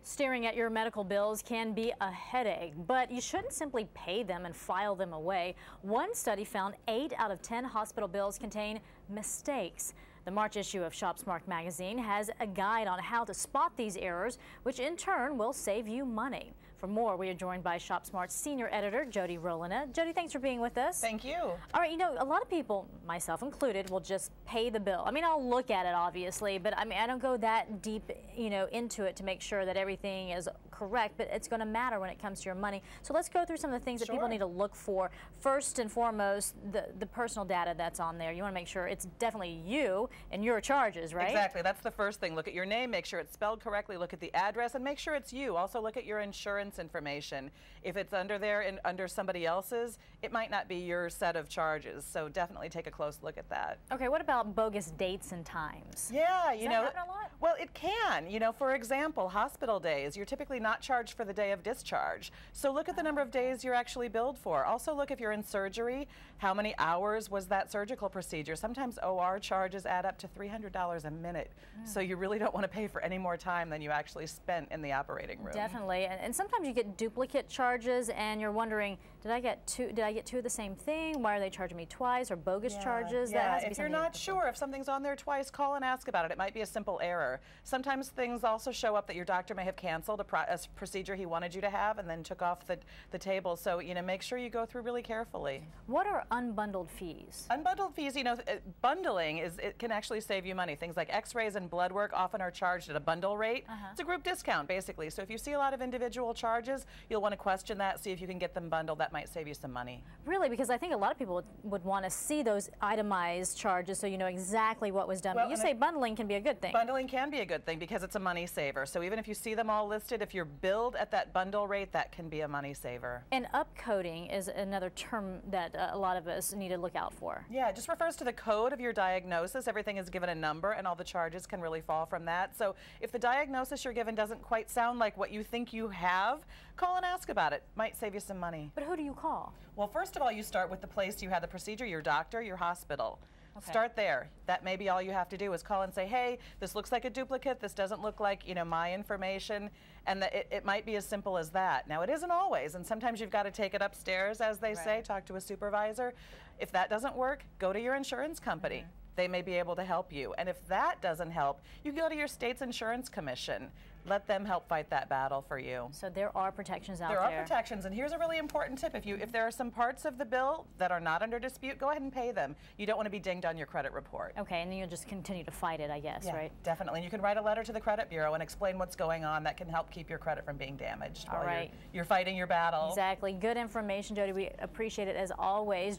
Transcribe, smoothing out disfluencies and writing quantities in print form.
Staring at your medical bills can be a headache, but you shouldn't simply pay them and file them away. One study found 8 out of 10 hospital bills contain mistakes. The March issue of ShopSmart Magazine has a guide on how to spot these errors, which in turn will save you money. For more, we are joined by ShopSmart's senior editor, Jody Rohlena. Jody, thanks for being with us. Thank you. All right, you know, a lot of people, myself included, will just pay the bill. I mean, I'll look at it, obviously, but I mean, I don't go that deep, you know, into it to make sure that everything is correct, but it's going to matter when it comes to your money. So let's go through some of the things that people need to look for. First and foremost, the personal data that's on there. You want to make sure it's definitely you and your charges, right? Exactly. That's the first thing. Look at your name, make sure it's spelled correctly, look at the address, and make sure it's you. Also look at your insurance information. If it's under there and under somebody else's, it might not be your set of charges. So definitely take a close look at that. Okay, what about bogus dates and times? Yeah, you know, happen a lot? Well, it can. You know, for example, hospital days, you're typically not charged for the day of discharge. So look at the number of days you're actually billed for. Also look if you're in surgery, how many hours was that surgical procedure. Sometimes OR charges add up to $300 a minute. So you really don't want to pay for any more time than you actually spent in the operating room. Definitely. And sometimes you get duplicate charges and you're wondering, did I get two of the same thing? Why are they charging me twice, or bogus charges? Yeah, if you're not sure if something's on there twice, call and ask about it. It might be a simple error. Sometimes things also show up that your doctor may have canceled a procedure he wanted you to have and then took off the table. So, you know, make sure you go through really carefully. What are unbundled fees? Unbundled fees, you know, bundling it can actually save you money. Things like x-rays and blood work often are charged at a bundle rate. It's a group discount, basically. So if you see a lot of individual charges, you'll want to question that, see if you can get them bundled. That might save you some money. Really? Because I think a lot of people would want to see those itemized charges so you know exactly what was done. Well, but you say bundling can be a good thing. Bundling can be a good thing because it's a money saver. So even if you see them all listed, if you're billed at that bundle rate, that can be a money saver. And upcoding is another term that a lot of us need to look out for. Yeah, it just refers to the code of your diagnosis. Everything is given a number and all the charges can really fall from that. So if the diagnosis you're given doesn't quite sound like what you think you have, call and ask about it. Might save you some money. But who do you call? Well, first of all, you start with the place you had the procedure, your doctor, your hospital. Start there. That may be all you have to do is call and say, hey, this looks like a duplicate. This doesn't look like, you know, my information. And it might be as simple as that. Now, it isn't always. And sometimes you've got to take it upstairs, as they say, talk to a supervisor. If that doesn't work, go to your insurance company. They may be able to help you. And if that doesn't help, you go to your state's insurance commission. Let them help fight that battle for you. So there are protections out there. There are protections, and here's a really important tip. If there are some parts of the bill that are not under dispute, go ahead and pay them. You don't want to be dinged on your credit report. Okay, and then you'll just continue to fight it, I guess, right? Definitely. And you can write a letter to the credit bureau and explain what's going on. That can help keep your credit from being damaged while you're fighting your battle. Exactly. Good information, Jody. We appreciate it as always.